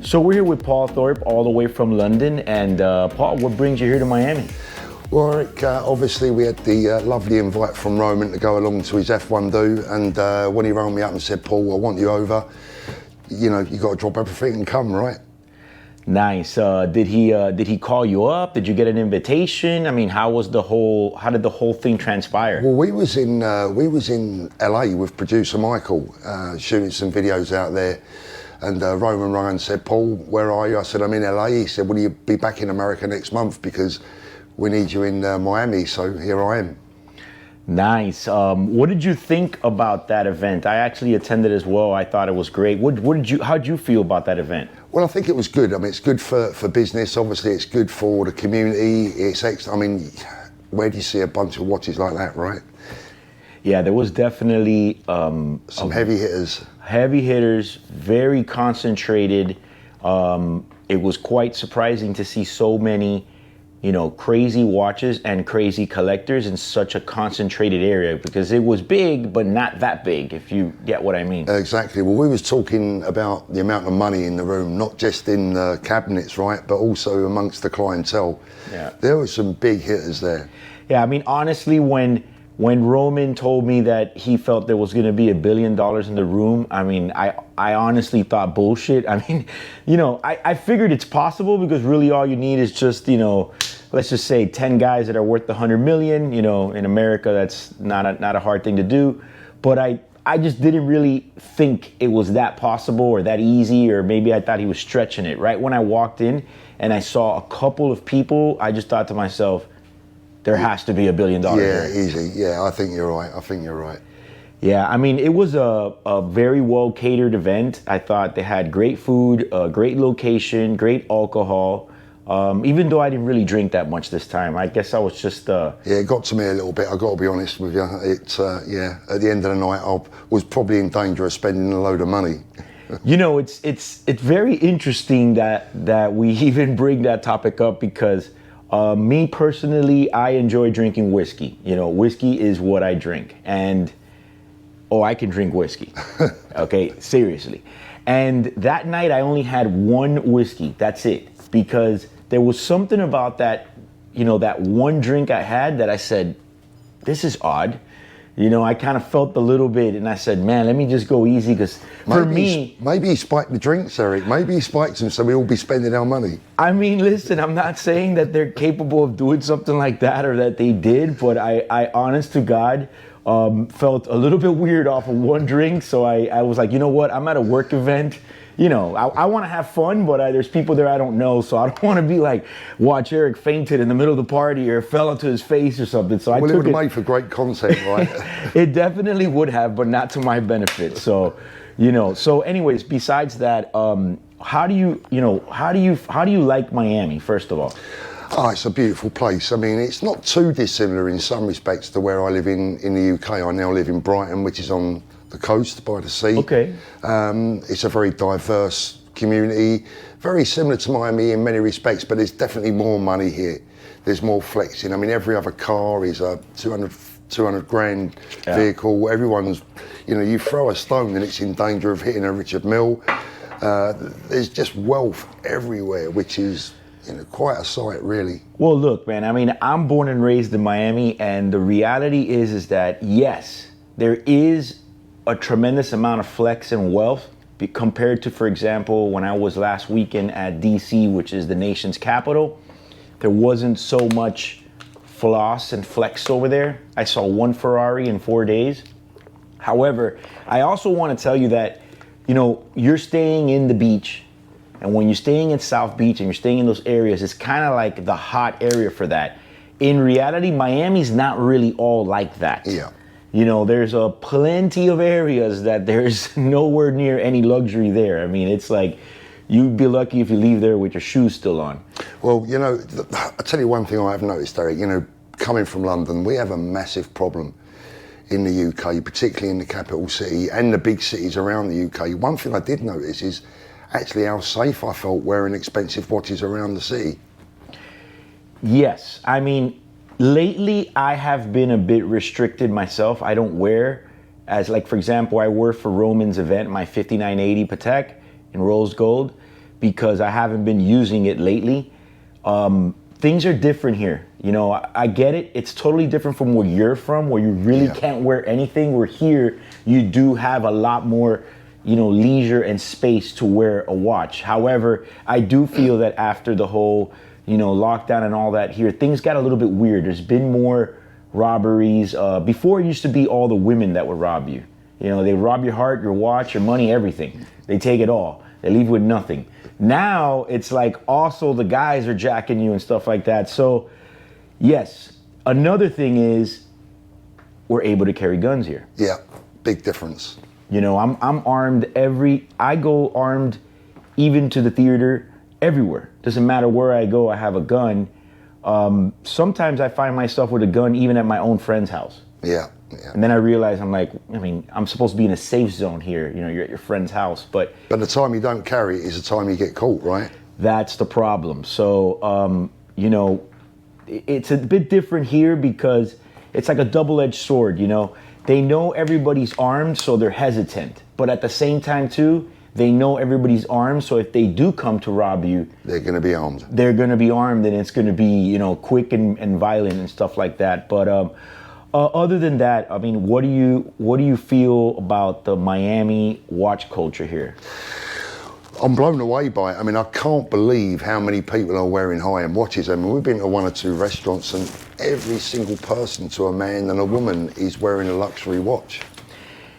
So we're here with Paul Thorpe, all the way from London. And Paul, what brings you here to Miami? Well, Eric, obviously we had the lovely invite from Roman to go along to his F1 do, and when he rang me up and said, Paul, I want you over, you know, you got to drop everything and come, right? Nice. Did he call you up? Did you get an invitation? I mean, how did the whole thing transpire? Well, we was in LA with producer Michael, shooting some videos out there. And Roman rang and said, Paul, where are you? I said, I'm in LA. He said, will you be back in America next month? Because we need you in Miami. So here I am. Nice. What did you think about that event? I actually attended as well. I thought it was great. How did you feel about that event? Well, I think it was good. I mean, it's good for business. Obviously, it's good for the community. I mean, where do you see a bunch of watches like that, right? Yeah, there was definitely some heavy hitters. Heavy hitters, very concentrated. It was quite surprising to see so many, crazy watches and crazy collectors in such a concentrated area, because it was big, but not that big, if you get what I mean. Exactly. Well, we was talking about the amount of money in the room, not just in the cabinets, right, but also amongst the clientele. Yeah. There were some big hitters there. Yeah, I mean, honestly, when Roman told me that he felt there was going to be $1 billion in the room, I mean, I honestly thought bullshit. I mean, I figured it's possible, because really all you need is just, let's just say 10 guys that are worth $100 million. In America, that's not a hard thing to do. But I just didn't really think it was that possible or that easy, or maybe I thought he was stretching it. Right when I walked in and I saw a couple of people, I just thought to myself, there has to be $1 billion. Yeah, here. easy. Yeah, I think you're right. Yeah, I mean, it was a very well catered event. I thought they had great food, great location, great alcohol. Even though I didn't really drink that much this time, I guess I was just. Yeah, it got to me a little bit. I got to be honest with you. It's at the end of the night, I was probably in danger of spending a load of money. It's very interesting that we even bring that topic up, because. Me personally, I enjoy drinking whiskey. Whiskey is what I drink, and I can drink whiskey. Okay, seriously. And that night I only had one whiskey. That's it, because there was something about that, that one drink I had that I said, this is odd. I kind of felt a little bit, and I said, man, let me just go easy, because for me... Maybe he spiked the drinks, Eric. Maybe he spiked them so we all be spending our money. I mean, listen, I'm not saying that they're capable of doing something like that, or that they did, but I honest to God, felt a little bit weird off of one drink, so I was like, you know what, I'm at a work event. I want to have fun, but there's people there I don't know, so I don't want to be like, watch Eric fainted in the middle of the party or fell onto his face or something. So it would have made for great content, right? It definitely would have, but not to my benefit. So, So, anyways, besides that, how do you like Miami? First of all. Oh, it's a beautiful place. I mean, it's not too dissimilar in some respects to where I live in the UK. I now live in Brighton, which is on the coast by the sea. Okay. It's a very diverse community, very similar to Miami in many respects, but there's definitely more money here. There's more flexing. I mean, every other car is a 200 grand vehicle. Everyone's, you throw a stone and it's in danger of hitting a Richard Mille. There's just wealth everywhere, which is quite a sight, really. Well, look, man, I mean, I'm born and raised in Miami, and the reality is that, yes, there is a tremendous amount of flex and wealth compared to, for example, when I was last weekend at DC, which is the nation's capital. There wasn't so much floss and flex over there. I saw one Ferrari in 4 days. However, I also want to tell you that, you're staying in the beach, and when you're staying in South Beach and you're staying in those areas, it's kind of like the hot area for that. In reality, Miami's not really all like that. Yeah. There's plenty of areas that there's nowhere near any luxury there. I mean, it's like you'd be lucky if you leave there with your shoes still on. Well, I'll tell you one thing I have noticed, Eric. Coming from London, we have a massive problem in the UK, particularly in the capital city and the big cities around the UK. One thing I did notice is actually how safe I felt wearing expensive watches around the city. Yes, I mean, lately I have been a bit restricted myself. I don't wear, for example, I wore for Roman's event my 5980 Patek in rose gold, because I haven't been using it lately. Things are different here. You know, I get it. It's totally different from where you're from, where you really can't wear anything. Where here, you do have a lot more, you know, leisure and space to wear a watch. However, I do feel that after the whole, you know, lockdown and all that here, things got a little bit weird. There's been more robberies. Before, it used to be all the women that would rob you. You know, they rob your heart, your watch, your money, everything. They take it all. They leave with nothing. Now it's like also the guys are jacking you and stuff like that. So yes, another thing is we're able to carry guns here. Yeah, big difference. You know, I'm armed I go armed even to the theater, everywhere. Doesn't matter where I go, I have a gun. Sometimes I find myself with a gun even at my own friend's house. Yeah. And then I realize I'm supposed to be in a safe zone here. You know, you're at your friend's house, but the time you don't carry it is the time you get caught, right? That's the problem. So, you know, it's a bit different here because it's like a double-edged sword, you know. They know everybody's armed, so they're hesitant. But at the same time, too, they know everybody's armed, so if they do come to rob you, they're going to be armed. They're going to be armed, and it's going to be, you know, quick and violent and stuff like that. But other than that, I mean, what do you feel about the Miami watch culture here? I'm blown away by it. I mean, I can't believe how many people are wearing high-end watches. I mean, we've been to one or two restaurants and every single person, to a man and a woman, is wearing a luxury watch.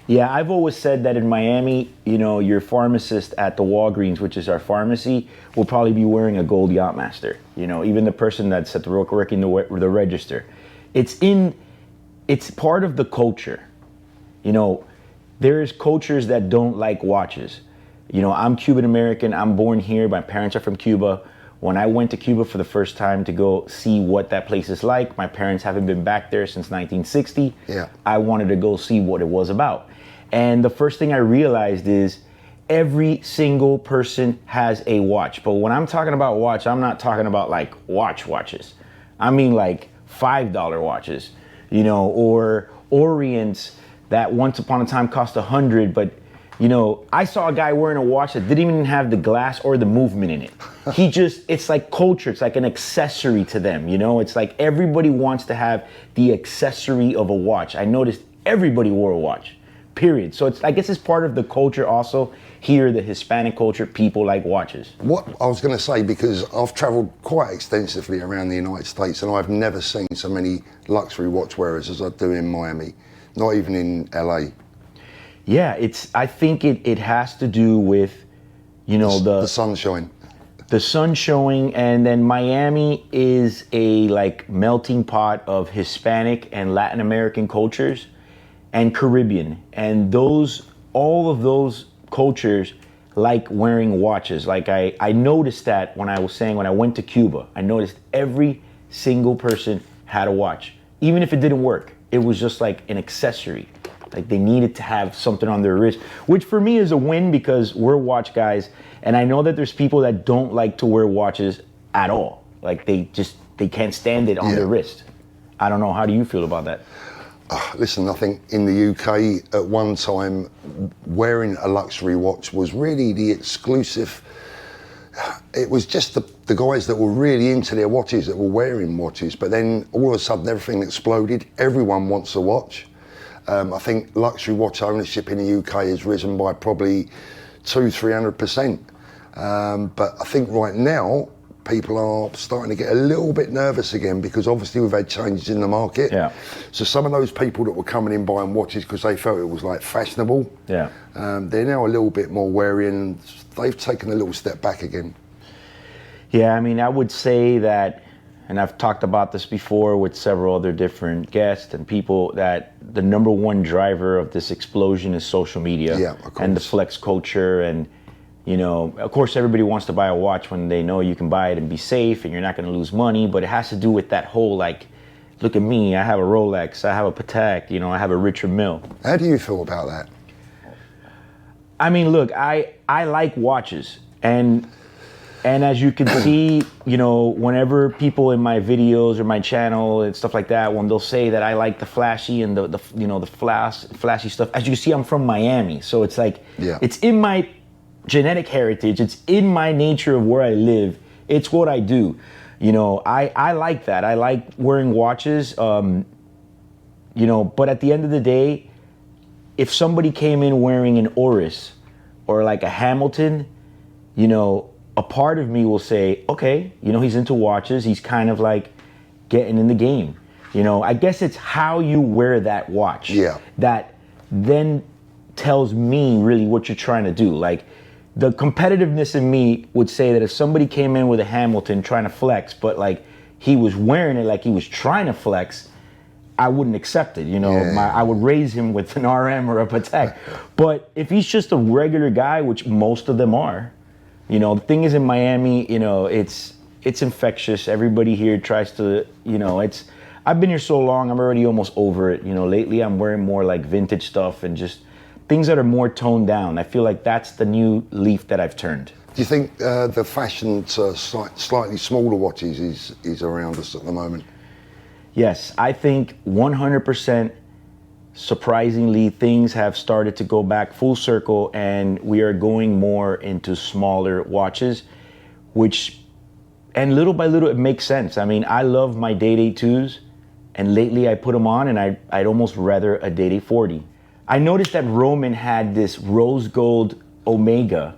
Yeah, I've always said that in Miami, you know, your pharmacist at the Walgreens, which is our pharmacy, will probably be wearing a gold Yachtmaster. You know, even the person that's at the working the register. It's part of the culture. You know, there's cultures that don't like watches. You know, I'm Cuban American, I'm born here, my parents are from Cuba. When I went to Cuba for the first time to go see what that place is like, my parents haven't been back there since 1960. Yeah. I wanted to go see what it was about. And the first thing I realized is every single person has a watch. But when I'm talking about watch, I'm not talking about like watches. I mean like $5 watches. You know, or Orients that once upon a time cost $100, but you know, I saw a guy wearing a watch that didn't even have the glass or the movement in it. It's like culture, it's like an accessory to them, you know? It's like everybody wants to have the accessory of a watch. I noticed everybody wore a watch, period. So I guess it's part of the culture also. Here, the Hispanic culture, people like watches. What I was going to say, because I've travelled quite extensively around the United States and I've never seen so many luxury watch wearers as I do in Miami, not even in LA. Yeah, I think it has to do with, you know, the sunshine. The sun showing, and then Miami is a like melting pot of Hispanic and Latin American cultures and Caribbean. And all of those cultures like wearing watches. Like I noticed that when I went to Cuba, I noticed every single person had a watch. Even if it didn't work, it was just like an accessory. Like they needed to have something on their wrist, which for me is a win because we're watch guys. And I know that there's people that don't like to wear watches at all. Like they can't stand it on their wrist. I don't know. How do you feel about that? Listen, I think in the UK at one time, wearing a luxury watch was really the exclusive. It was just the guys that were really into their watches that were wearing watches. But then all of a sudden, everything exploded. Everyone wants a watch. I think luxury watch ownership in the UK has risen by probably 200-300%. But I think right now, people are starting to get a little bit nervous again because obviously we've had changes in the market. Yeah. So some of those people that were coming in buying watches because they felt it was like fashionable, they're now a little bit more wary and they've taken a little step back again. Yeah, I mean, I would say that, and I've talked about this before with several other different guests and people, that the number one driver of this explosion is social media. Yeah, of course. And the flex culture. And, you know, of course, everybody wants to buy a watch when they know you can buy it and be safe and you're not going to lose money. But it has to do with that whole, like, look at me, I have a Rolex, I have a Patek, you know, I have a Richard Mille. How do you feel about that? I mean, look, I like watches. And as you can see, you know, whenever people in my videos or my channel and stuff like that, when they'll say that I like the flashy and the flashy stuff, as you can see, I'm from Miami. So it's like, it's in my genetic heritage. It's in my nature of where I live. It's what I do. You know, I like that. I like wearing watches. You know, but at the end of the day, if somebody came in wearing an Oris or like a Hamilton, you know, a part of me will say, okay, you know, he's into watches. He's kind of like getting in the game. You know, I guess it's how you wear that watch that then tells me really what you're trying to do. Like, the competitiveness in me would say that if somebody came in with a Hamilton trying to flex, but like he was wearing it like he was trying to flex, I wouldn't accept it. You know, I would raise him with an RM or a Patek. But if he's just a regular guy, which most of them are, you know, the thing is in Miami, you know, it's infectious. Everybody here tries to, you know, I've been here so long, I'm already almost over it. You know, lately I'm wearing more like vintage stuff and just things that are more toned down. I feel like that's the new leaf that I've turned. Do you think the fashion to slightly smaller watches is around us at the moment? Yes, I think 100%. Surprisingly, things have started to go back full circle, and we are going more into smaller watches, and little by little, it makes sense. I mean, I love my Day-Day 2s, and lately I put them on, and I'd almost rather a Day-Day 40. I noticed that Roman had this rose gold Omega,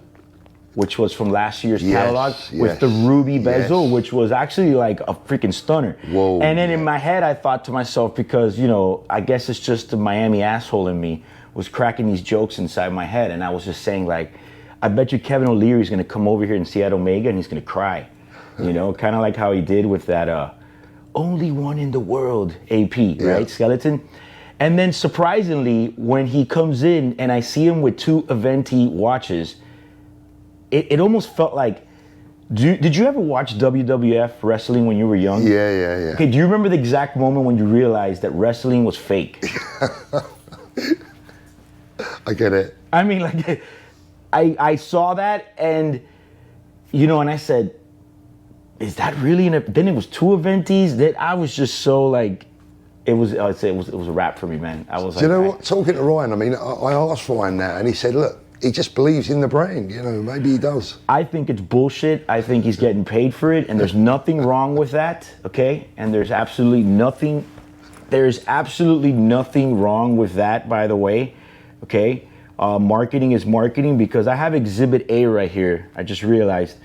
which was from last year's catalog, with the ruby bezel, which was actually like a freaking stunner. Whoa. And then in my head, I thought to myself, because, you know, I guess it's just the Miami asshole in me was cracking these jokes inside my head. And I was just saying, like, I bet you Kevin O'Leary's going to come over here and see that Omega and he's going to cry. You know, kind of like how he did with that only one in the world AP, right? Skeleton. And then surprisingly, when he comes in and I see him with two Aventi watches, it almost felt like, did you ever watch WWF wrestling when you were young? Yeah. Okay, do you remember the exact moment when you realized that wrestling was fake? I get it. I mean, like, I saw that and, you know, and I said, is that really then it was two Aventis that I was just so like, I'd say it was a wrap for me, man. I was like, do you know what? Talking to Ryan, I mean, I asked Ryan that and he said, look, he just believes in the brand, you know, maybe he does. I think it's bullshit. I think he's getting paid for it, and there's nothing wrong with that, okay? And there's absolutely nothing wrong with that, by the way, okay? Marketing is marketing, because I have Exhibit A right here. I just realized.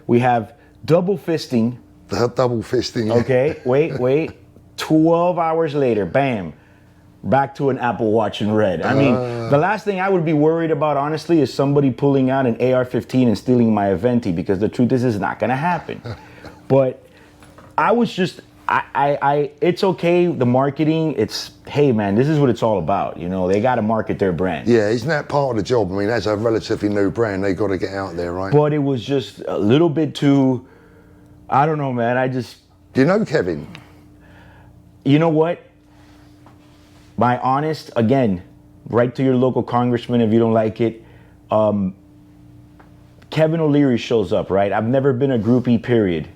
We have double fisting. The double fisting. Okay, wait. 12 hours later, bam. Back to an Apple Watch in red. I mean, the last thing I would be worried about, honestly, is somebody pulling out an AR-15 and stealing my Aventi, because the truth is, it's not gonna happen. But I was just, it's okay, the marketing, hey man, this is what it's all about, you know, they gotta market their brand. Yeah, isn't that part of the job? I mean, as a relatively new brand, they gotta get out there, right? But it was just a little bit too, I don't know, man, Do you know Kevin? You know what? My honest, again, write to your local congressman if you don't like it. Kevin O'Leary shows up, right? I've never been a groupie, period,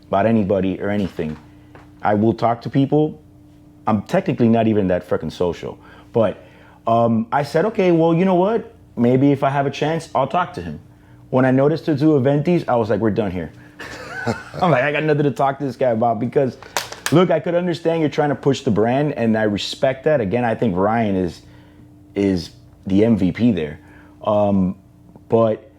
about anybody or anything. I will talk to people. I'm technically not even that freaking social. But I said, okay, well, you know what? Maybe if I have a chance, I'll talk to him. When I noticed the two Aventis, I was like, we're done here. I'm like, I got nothing to talk to this guy about, because look, I could understand you're trying to push the brand, and I respect that. Again, I think Ryan is the MVP there. But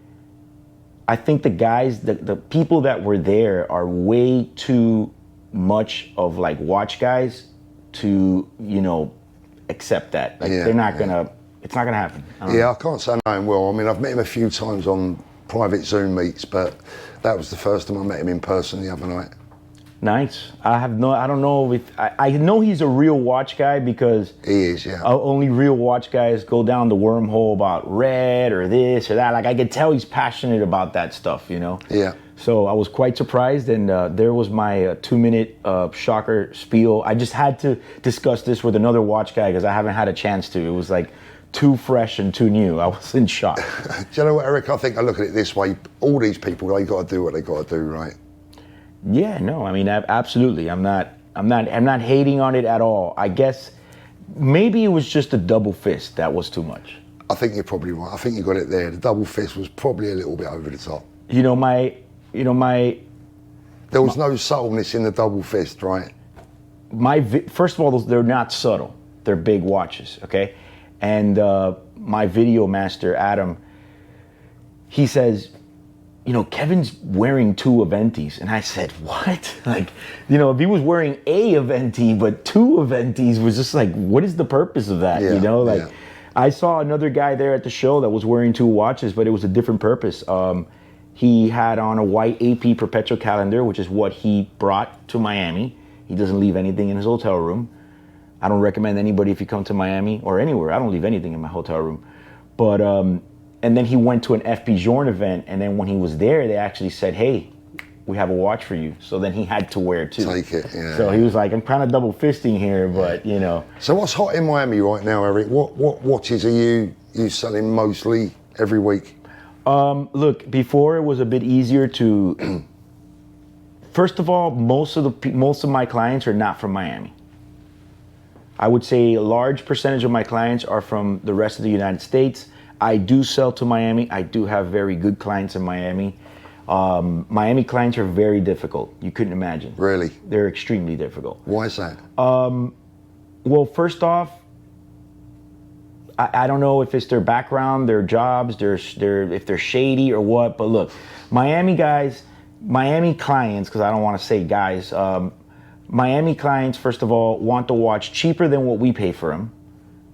I think the guys, the people that were there are way too much of like watch guys to, you know, accept that. Like they're not gonna, it's not gonna happen. I can't say I know him well. I mean, I've met him a few times on private Zoom meets, but that was the first time I met him in person the other night. Nice. I don't know if, I know he's a real watch guy, because he is, yeah. Only real watch guys go down the wormhole about red or this or that. Like, I could tell he's passionate about that stuff, you know? Yeah. So I was quite surprised, and there was my 2-minute shocker spiel. I just had to discuss this with another watch guy, because I haven't had a chance to. It was like too fresh and too new. I was in shock. Do you know what, Eric? I think I look at it this way. All these people, they got to do what they got to do, right? Yeah, no, I mean, absolutely. I'm not hating on it at all. I guess maybe it was just a double fist that was too much. I think you're probably right. I think you got it there. The double fist was probably a little bit over the top. There was no subtleness in the double fist, right? First of all, they're not subtle. They're big watches, okay? And my video master, Adam, he says, Kevin's wearing 2 Aventis. And I said, what? Like, if he was wearing a Aventi, but 2 Aventis was just like, what is the purpose of that? Yeah. I saw another guy there at the show that was wearing 2 watches, but it was a different purpose. He had on a white AP perpetual calendar, which is what he brought to Miami. He doesn't leave anything in his hotel room. I don't recommend anybody, if you come to Miami or anywhere, I don't leave anything in my hotel room. But, and then he went to an FP Journe event, and then when he was there, they actually said, hey, we have a watch for you. So then he had to wear 2. Take it, yeah. So he was like, I'm kind of double fisting here, but So what's hot in Miami right now, Eric? What watches are you selling mostly every week? Look, before it was a bit easier to, first of all, most of my clients are not from Miami. I would say a large percentage of my clients are from the rest of the United States. I do sell to Miami. I do have very good clients in Miami. Miami clients are very difficult. You couldn't imagine. Really? They're extremely difficult. Why is that? Well, first off, I don't know if it's their background, their jobs, if they're shady or what. But look, Miami clients, because I don't want to say guys, Miami clients, first of all, want the watch cheaper than what we pay for them,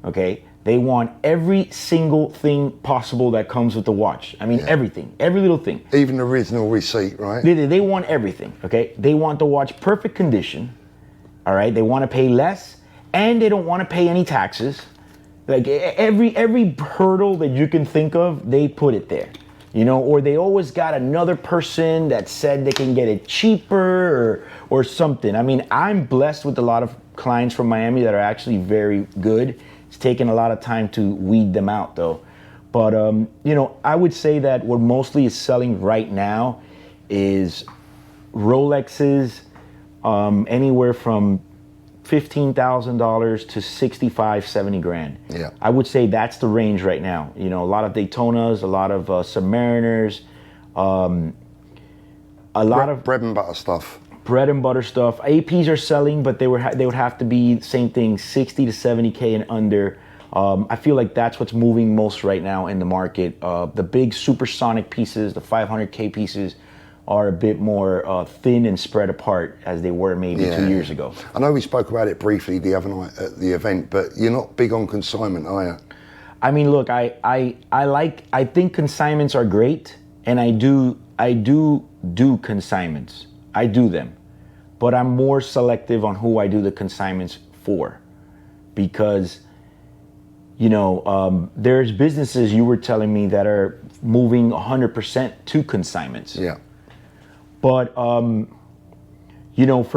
okay? They want every single thing possible that comes with the watch. I mean, everything, every little thing. Even the original receipt, right? They want everything, okay? They want the watch perfect condition, all right? They want to pay less, and they don't want to pay any taxes. Like every hurdle that you can think of, they put it there. Or they always got another person that said they can get it cheaper or something. I mean, I'm blessed with a lot of clients from Miami that are actually very good. It's taken a lot of time to weed them out though. But, I would say that what mostly is selling right now is Rolexes, anywhere from $15,000 to 65, 70 grand. Yeah. I would say that's the range right now. A lot of Daytonas, a lot of Submariners, a lot of bread and butter stuff. Bread and butter stuff. APs are selling, but they would have to be same thing, 60 to 70K and under. I feel like that's what's moving most right now in the market. The big supersonic pieces, the 500K pieces, are a bit more thin and spread apart as they were maybe 2 years ago. I know we spoke about it briefly the other night at the event, but you're not big on consignment, are you? I mean, look, I think consignments are great, and I do consignments. I do them, but I'm more selective on who I do the consignments for, because there's businesses you were telling me that are moving 100% to consignments. Yeah. But, for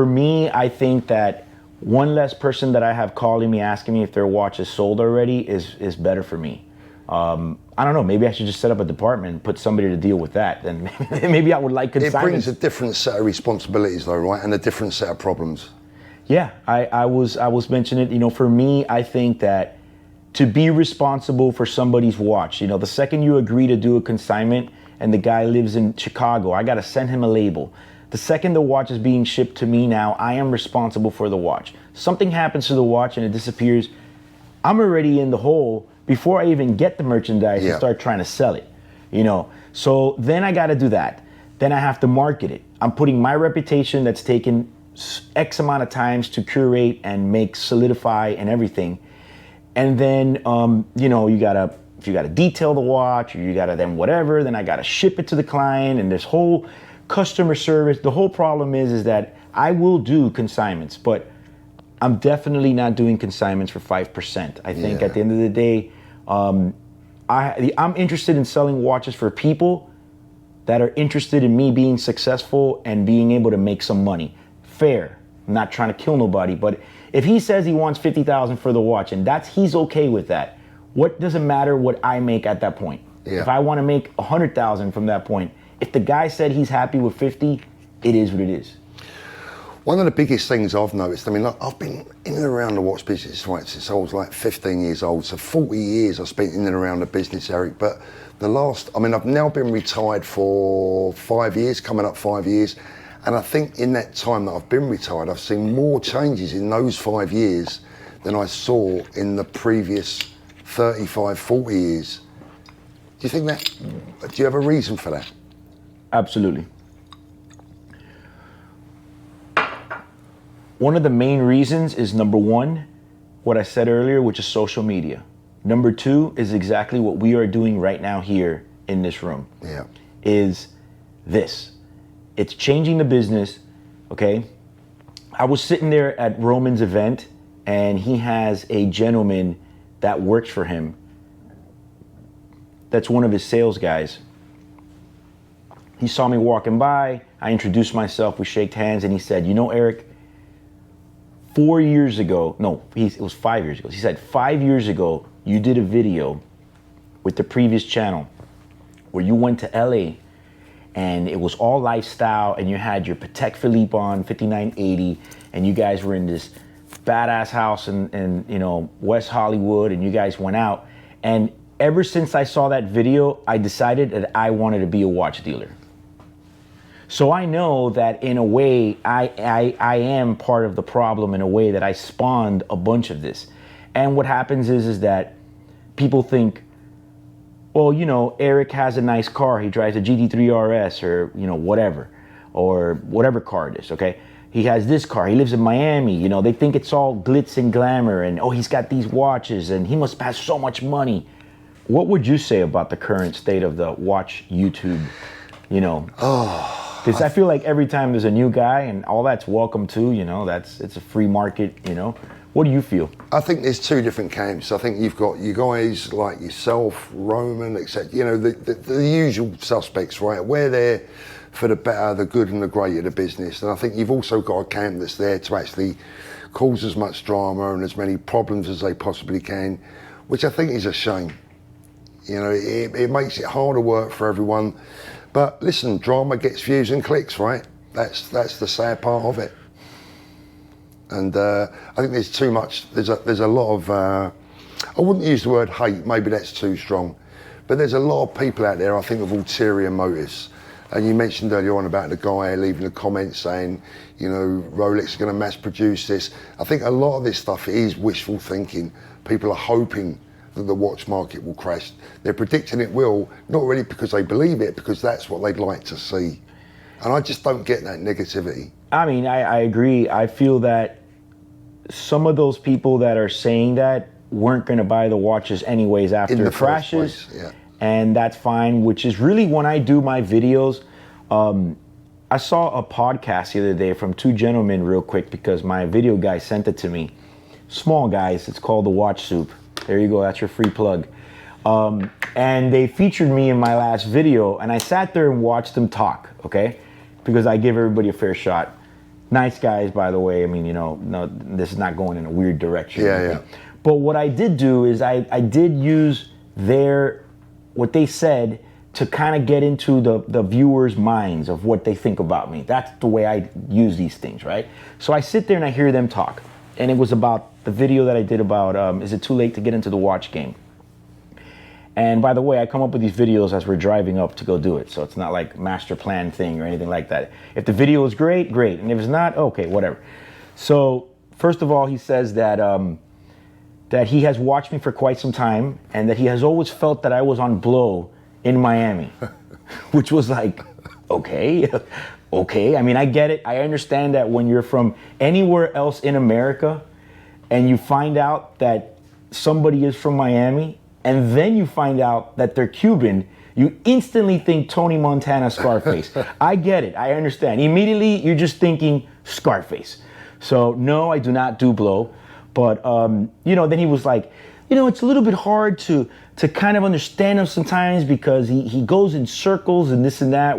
me, I think that one less person that I have calling me asking me if their watch is sold already is better for me. I don't know, maybe I should just set up a department and put somebody to deal with that. Then maybe I would like consignments. It brings a different set of responsibilities though, right? And a different set of problems. Yeah, I was mentioning it, for me, I think that to be responsible for somebody's watch, the second you agree to do a consignment, and the guy lives in Chicago, I gotta send him a label. The second the watch is being shipped to me now, I am responsible for the watch. Something happens to the watch and it disappears, I'm already in the hole before I even get the merchandise and start trying to sell it. So then I gotta do that. Then I have to market it. I'm putting my reputation that's taken X amount of times to curate and solidify and everything. And then, if you gotta detail the watch, or you gotta then whatever, then I gotta ship it to the client, and this whole customer service. The whole problem is that I will do consignments, but I'm definitely not doing consignments for 5%. I think at the end of the day, I'm interested in selling watches for people that are interested in me being successful and being able to make some money. Fair. I'm not trying to kill nobody, but if he says he wants $50,000 for the watch and he's okay with that, what does it matter what I make at that point? Yeah. If I want to make $100,000 from that point, if the guy said he's happy with 50, it is what it is. One of the biggest things I've noticed, I mean, like, I've been in and around the watch business, right, since I was like 15 years old. So 40 years I spent in and around the business, Eric. But I've now been retired for 5 years, coming up 5 years. And I think in that time that I've been retired, I've seen more changes in those 5 years than I saw in the previous 35, 40 years. Do you have a reason for that? Absolutely. One of the main reasons is, number one, what I said earlier, which is social media. Number two is exactly what we are doing right now here in this room. Yeah. Is this. It's changing the business, okay? I was sitting there at Roman's event, and he has a gentleman that works for him. That's one of his sales guys. He saw me walking by. I introduced myself. We shaked hands, and he said, "You know, Eric, 4 years ago," no, it was 5 years ago. He said, 5 years ago, you did a video with the previous channel where you went to LA and it was all lifestyle and you had your Patek Philippe on 5980 and you guys were in this badass house in West Hollywood and you guys went out. And ever since I saw that video, I decided that I wanted to be a watch dealer. So I know that in a way, I am part of the problem in a way that I spawned a bunch of this. And what happens is that people think, well, Eric has a nice car. He drives a GT3 RS or, whatever car it is, okay? He has this car. He lives in Miami. They think it's all glitz and glamour and, oh, he's got these watches and he must have so much money. What would you say about the current state of the watch YouTube, Because I feel like every time there's a new guy, and all that's welcome too, it's a free market, What do you feel? I think there's two different camps. I think you've got you guys like yourself, Roman, etc. The usual suspects, right? We're there for the better, the good and the great of the business. And I think you've also got a camp that's there to actually cause as much drama and as many problems as they possibly can, which I think is a shame. It makes it harder work for everyone. But listen, drama gets views and clicks, right? That's the sad part of it. And I think there's too much. There's a lot of. I wouldn't use the word hate. Maybe that's too strong. But there's a lot of people out there, I think, with ulterior motives. And you mentioned earlier on about the guy leaving a comment saying, Rolex is going to mass produce this. I think a lot of this stuff is wishful thinking. People are hoping that the watch market will crash. They're predicting it will, not really because they believe it, because that's what they'd like to see. And I just don't get that negativity. I mean, I agree. I feel that some of those people that are saying that weren't going to buy the watches anyways after it crashes. Yeah. And that's fine, which is really when I do my videos. I saw a podcast the other day from two gentlemen real quick because my video guy sent it to me. Small guys, it's called The Watch Soup. There you go, that's your free plug. And they featured me in my last video and I sat there and watched them talk, okay? Because I give everybody a fair shot. Nice guys, by the way. I mean, no, this is not going in a weird direction. Yeah. But what I did do is I did use what they said to kind of get into the viewers' minds of what they think about me. That's the way I use these things, right? So I sit there and I hear them talk. And it was about the video that I did about, is it too late to get into the watch game? And by the way, I come up with these videos as we're driving up to go do it. So it's not like master plan thing or anything like that. If the video is great, great. And if it's not, okay, whatever. So first of all, he says that that he has watched me for quite some time and that he has always felt that I was on blow in Miami, which was like, okay. I mean, I get it. I understand that when you're from anywhere else in America and you find out that somebody is from Miami and then you find out that they're Cuban, you instantly think Tony Montana, Scarface. I get it. I understand. Immediately, you're just thinking Scarface. So no, I do not do blow. But, then he was like, it's a little bit hard to kind of understand him sometimes because he goes in circles and this and that,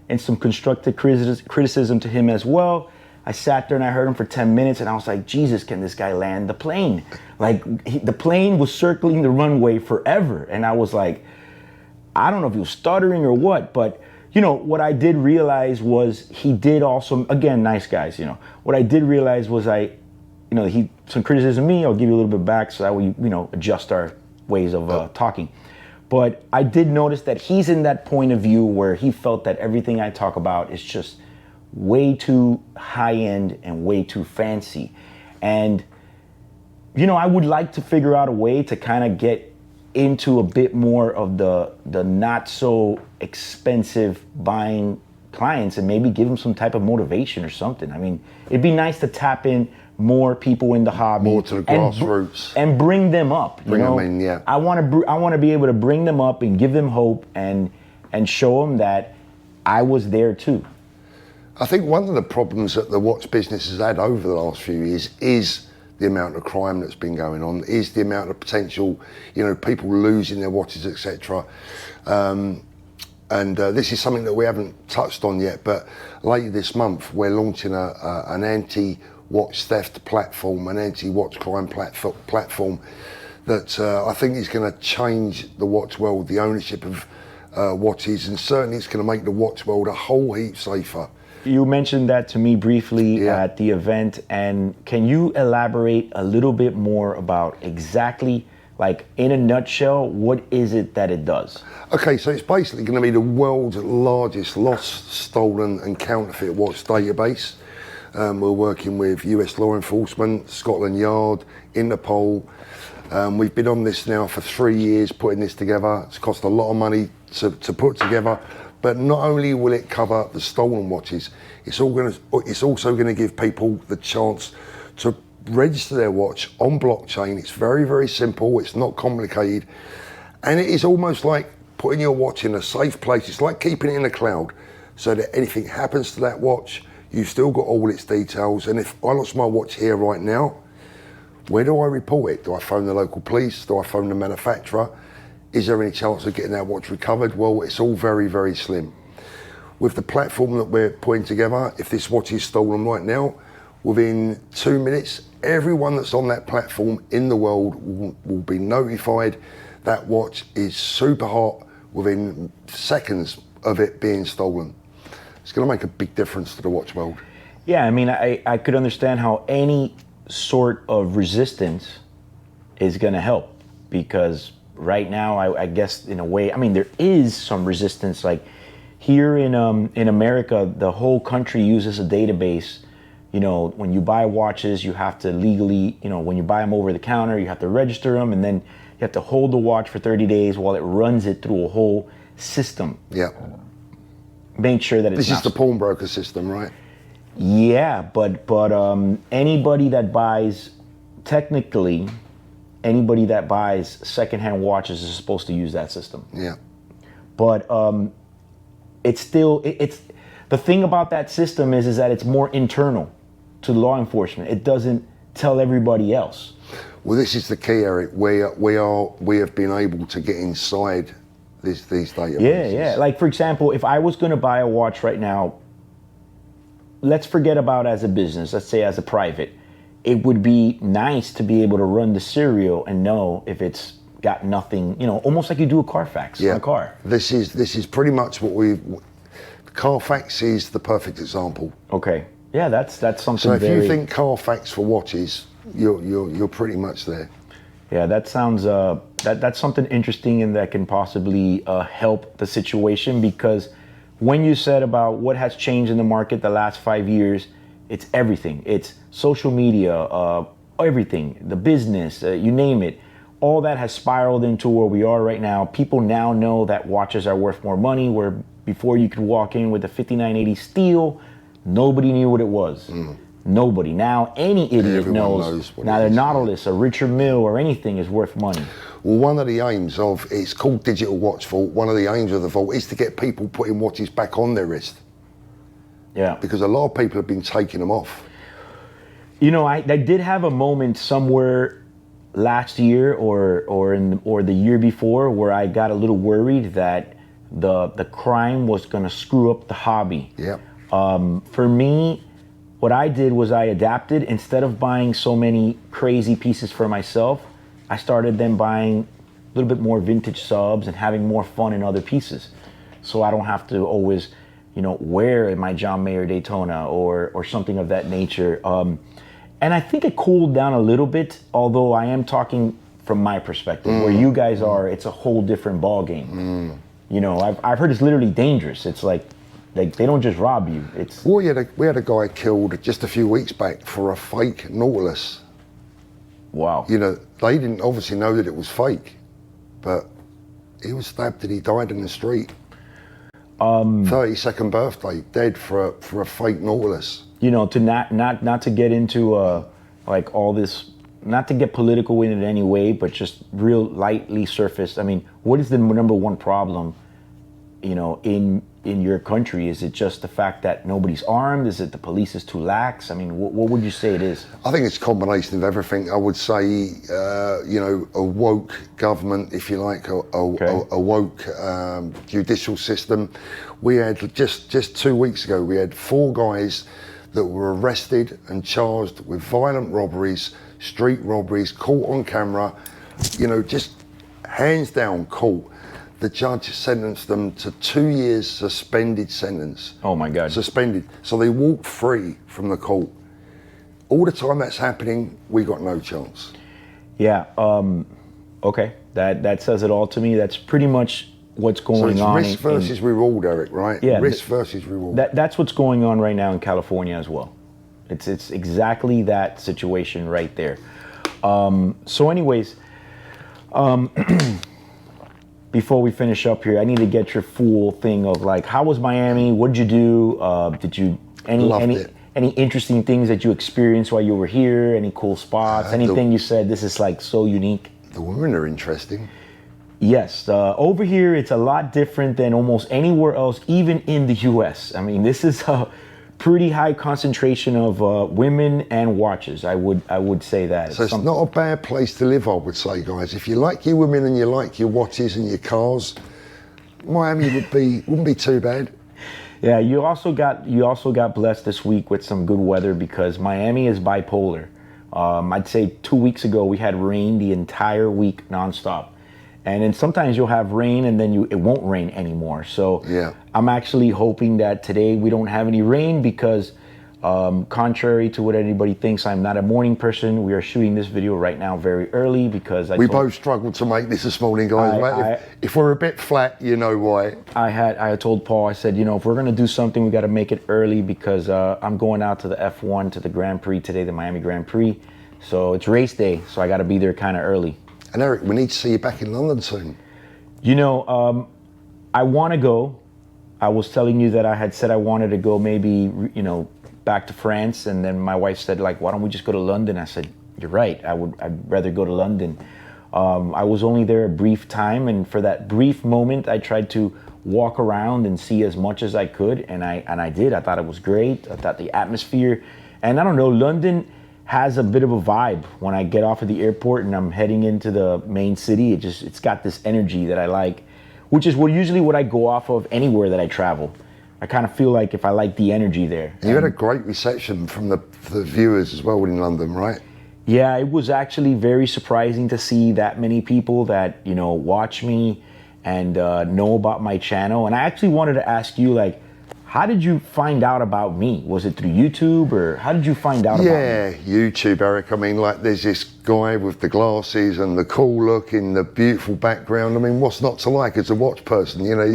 and some constructive criticism to him as well. I sat there and I heard him for 10 minutes and I was like, Jesus, can this guy land the plane? Like the plane was circling the runway forever. And I was like, I don't know if he was stuttering or what, but what I did realize was he did also, again, nice guys, what I did realize was he, some criticism of me, I'll give you a little bit back so that we, adjust our ways of talking. But I did notice that he's in that point of view where he felt that everything I talk about is just way too high end and way too fancy. And, I would like to figure out a way to kind of get into a bit more of the not so expensive buying clients and maybe give them some type of motivation or something. I mean, it'd be nice to tap in more people in the hobby, more to the grassroots, and bring them up. Bring them in, yeah. I want to be able to bring them up and give them hope and show them that I was there too. I think one of the problems that the watch business has had over the last few years is the amount of crime that's been going on, is the amount of potential, people losing their watches, etc. And this is something that we haven't touched on yet, but later this month we're launching an anti-watch theft platform, an anti-watch crime platform that I think is going to change the watch world, the ownership of watches, and certainly it's going to make the watch world a whole heap safer. You mentioned that to me briefly at the event, and can you elaborate a little bit more about exactly, like in a nutshell, what is it that it does? Okay, so it's basically going to be the world's largest lost, stolen and counterfeit watch database. We're working with US law enforcement, Scotland Yard, Interpol. We've been on this now for 3 years putting this together. It's cost a lot of money to put together. But not only will it cover the stolen watches, it's also going to give people the chance to register their watch on blockchain. It's very, very simple. It's not complicated. And it is almost like putting your watch in a safe place. It's like keeping it in the cloud so that anything happens to that watch, you've still got all its details. And if I lost my watch here right now, where do I report it? Do I phone the local police? Do I phone the manufacturer? Is there any chance of getting that watch recovered? Well, it's all very, very slim. With the platform that we're putting together, if this watch is stolen right now, within 2 minutes, everyone that's on that platform in the world will be notified. That watch is super hot within seconds of it being stolen. It's going to make a big difference to the watch world. Yeah, I mean, I could understand how any sort of resistance is going to help, because right now, I guess in a way, I mean, there is some resistance. Like here in America, the whole country uses a database. When you buy watches, you have to legally, when you buy them over the counter, you have to register them, and then you have to hold the watch for 30 days while it runs it through a whole system. Yeah. Make sure that it's This is the pawnbroker system, right? Yeah, but anybody that buys, technically, anybody that buys secondhand watches is supposed to use that system. Yeah. But it's still, it's the thing about that system is that it's more internal to law enforcement. It doesn't tell everybody else. Well, this is the key, Eric. We have been able to get inside these databases. Yeah. Like for example, if I was going to buy a watch right now, let's forget about as a business. Let's say as a private. It would be nice to be able to run the serial and know if it's got nothing, almost like you do a Carfax on a car. This is pretty much what Carfax is the perfect example. Okay. Yeah, that's something. So if you think Carfax for watches, you're pretty much there. Yeah, that sounds that's something interesting and that can possibly help the situation, because when you said about what has changed in the market the last 5 years, it's everything. It's social media, everything, the business, you name it. All that has spiraled into where we are right now. People now know that watches are worth more money, where before you could walk in with a 5980 steel, nobody knew what it was. Nobody. Now any idiot knows now their Nautilus, a Richard Mille or anything is worth money. Well, one of the aims of, it's called Digital Watch Vault, one of the aims of the vault is to get people putting watches back on their wrist. Yeah. Because a lot of people have been taking them off. I did have a moment somewhere last year or the year before where I got a little worried that the crime was going to screw up the hobby. Yeah. For me, what I did was I adapted. Instead of buying so many crazy pieces for myself, I started then buying a little bit more vintage subs and having more fun in other pieces. so I don't have to always, wear my John Mayer Daytona or something of that nature. And I think it cooled down a little bit, although I am talking from my perspective. Where you guys are, it's a whole different ball game. I've heard it's literally dangerous. It's like they don't just rob you. It's Well, we had a guy killed just a few weeks back for a fake Nautilus. wow. They didn't obviously know that it was fake, but he was stabbed and he died in the street. 32nd birthday, dead for a fake Nautilus. To not to get into like all this, not to get political in it any way, but just real lightly surfaced. I mean, what is the number one problem, in your country? Is it just the fact that nobody's armed? Is it the police is too lax? I mean, what would you say it is? I think it's a combination of everything. I would say, a woke government, if you like, a woke judicial system. We had just 2 weeks ago, we had 4 guys that were arrested and charged with violent robberies, street robberies, caught on camera, just hands down caught. The judge sentenced them to 2 years suspended sentence. Oh my God. Suspended. So they walked free from the court. All the time that's happening, we got no chance. Yeah. Okay. That says it all to me. That's pretty much what's going on. Risk versus reward, Eric, right? Yeah. Risk versus reward. That's what's going on right now in California as well. It's exactly that situation right there. So anyways, before we finish up here, I need to get your full thing of like, how was Miami? What did you do? Did you any interesting things that you experienced while you were here? Any cool spots? Anything you said this is like so unique? The women are interesting. Yes, over here it's a lot different than almost anywhere else, even in the U.S. I mean, this is a pretty high concentration of women and watches. I would say that. So it's not a bad place to live, I would say, guys. If you like your women and you like your watches and your cars, Miami wouldn't be too bad. Yeah, you also got blessed this week with some good weather because Miami is bipolar. I'd say 2 weeks ago we had rain the entire week nonstop. And then sometimes you'll have rain and then it won't rain anymore. So yeah. I'm actually hoping that today we don't have any rain because contrary to what anybody thinks, I'm not a morning person. We are shooting this video right now very early because we both struggled to make this morning, guys. If we're a bit flat, you know why. I had told Paul, I said, if we're going to do something, we got to make it early because I'm going out to the F1, to the Grand Prix today, the Miami Grand Prix. So it's race day, so I got to be there kind of early. And Eric, we need to see you back in London soon. I want to go. I was telling you that I had said I wanted to go maybe, back to France. And then my wife said, like, why don't we just go to London? I said, you're right. I'd rather go to London. I was only there a brief time. And for that brief moment, I tried to walk around and see as much as I could. And I did. I thought it was great. I thought the atmosphere. And I don't know, London has a bit of a vibe. When I get off of the airport and I'm heading into the main city, it's got this energy that I like, which is usually what I go off of anywhere that I travel. I kind of feel like if I like the energy there. You had a great reception from the viewers as well in London, right? Yeah, it was actually very surprising to see that many people that, watch me and know about my channel. And I actually wanted to ask you, like, how did you find out about me? Was it through YouTube or how did you find out about me? Yeah, YouTube, Eric. I mean, like there's this guy with the glasses and the cool look in the beautiful background. I mean, what's not to like as a watch person? You're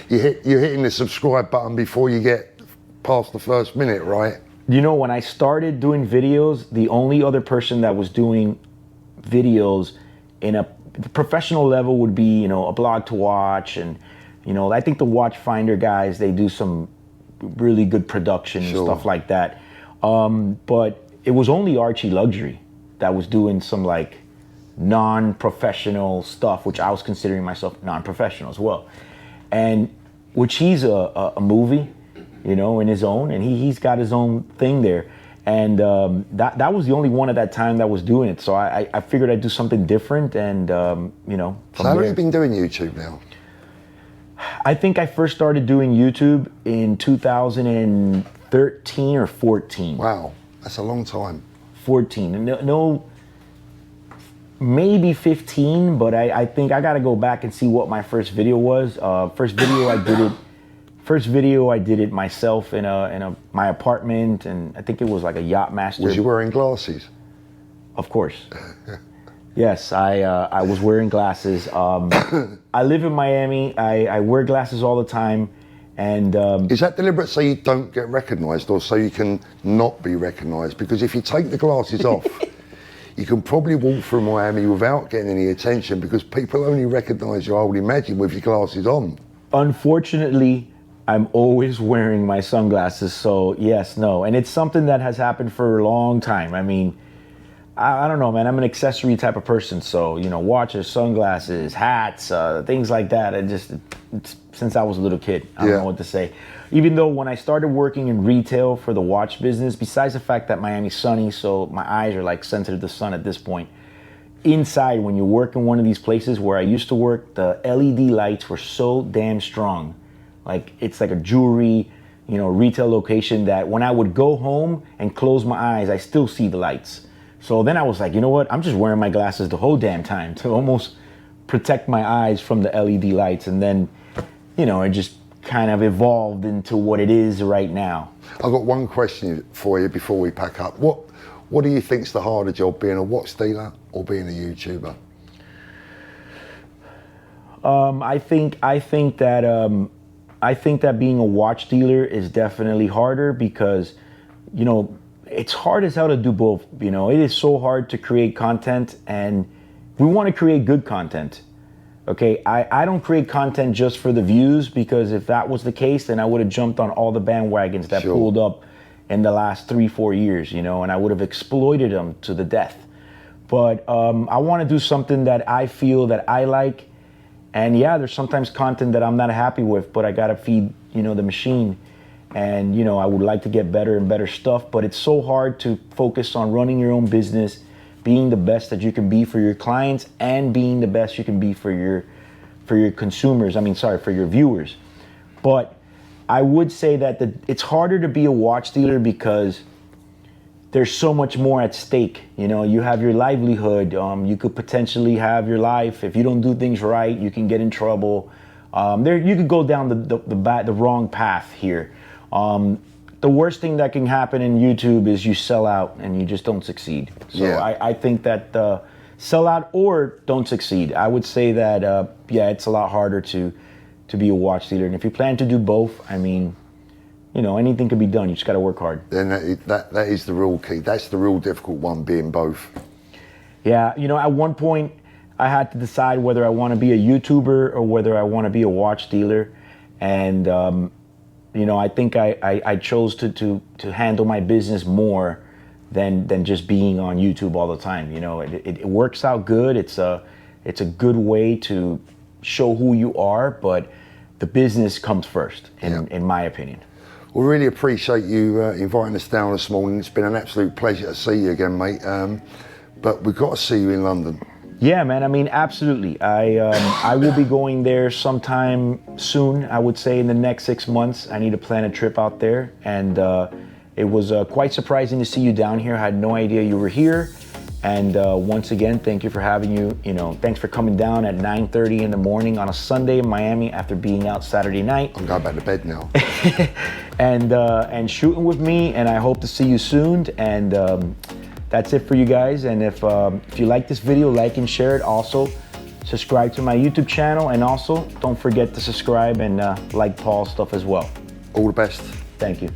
hitting the subscribe button before you get past the first minute, right? When I started doing videos, the only other person that was doing videos in a professional level would be, a blog to watch. And, I think the Watchfinder guys, they do some really good production and stuff like that. But it was only Archie Luxury that was doing some like non-professional stuff, which I was considering myself non-professional as well. And which he's a movie, in his own, and he's got his own thing there. And that was the only one at that time that was doing it. So I figured I'd do something different and, So how long have you been doing YouTube now? I think I first started doing YouTube in 2013 or 14. Wow, that's a long time. 14. No, maybe 15, but I think I gotta go back and see what my first video was. First video I did it myself in my apartment, and I think it was like a Yacht Master. Was you wearing glasses? Of course. Yes, I was wearing glasses. I live in Miami. I wear glasses all the time, and is that deliberate so you don't get recognised, or so you can not be recognised? Because if you take the glasses off, you can probably walk through Miami without getting any attention, because people only recognise you, I would imagine, with your glasses on. Unfortunately, I'm always wearing my sunglasses, so yes, no. And it's something that has happened for a long time. I mean, I don't know, man. I'm an accessory type of person, so, you know, watches, sunglasses, hats, things like that. It's since I was a little kid, I don't know what to say. Even though when I started working in retail for the watch business, besides the fact that Miami's sunny, so my eyes are like sensitive to the sun at this point, inside, when you work in one of these places where I used to work, the LED lights were so damn strong. Like, it's like a jewelry, you know, retail location that when I would go home and close my eyes, I still see the lights. So then I was like, you know what? I'm just wearing my glasses the whole damn time to almost protect my eyes from the LED lights. And then, you know, it just kind of evolved into what it is right now. I've got one question for you before we pack up. What do you think's the harder job, being a watch dealer or being a YouTuber? I think that being a watch dealer is definitely harder because, you know, it's hard as hell to do both. You know, it is so hard to create content, and we want to create good content. Okay, I don't create content just for the views, because if that was the case, then I would have jumped on all the bandwagons that pulled up in the last 3-4 years, you know, and I would have exploited them to the death. But I want to do something that I feel that I like. And yeah, there's sometimes content that I'm not happy with, but I got to feed, you know, the machine. And, you know, I would like to get better and better stuff, but it's so hard to focus on running your own business, being the best that you can be for your clients, and being the best you can be for your consumers. For your viewers. But I would say that it's harder to be a watch dealer because there's so much more at stake. You know, you have your livelihood. You could potentially have your life. If you don't do things right, you can get in trouble. You could go down the wrong path here. The worst thing that can happen in YouTube is you sell out and you just don't succeed. So I think that sell out or don't succeed. I would say that, it's a lot harder to be a watch dealer. And if you plan to do both, I mean, you know, anything can be done. You just got to work hard. Then that is the real key. That's the real difficult one, being both. Yeah, you know, at one point I had to decide whether I want to be a YouTuber or whether I want to be a watch dealer. And, you know, I think I chose to handle my business more than just being on YouTube all the time. You know, it works out good. It's a good way to show who you are, but the business comes first, in my opinion. We really appreciate you inviting us down this morning. It's been an absolute pleasure to see you again, mate. But we've got to see you in London. Yeah, man. I mean, absolutely. I will be going there sometime soon. I would say in the next 6 months. I need to plan a trip out there, and it was quite surprising to see you down here. I had no idea you were here. And once again, thank you for having you. You know, thanks for coming down at 9:30 in the morning on a Sunday in Miami after being out Saturday night. I'm going back to bed now. and shooting with me. And I hope to see you soon. And that's it for you guys. And if you like this video, like and share it. Also, subscribe to my YouTube channel. And also, don't forget to subscribe and like Paul's stuff as well. All the best. Thank you.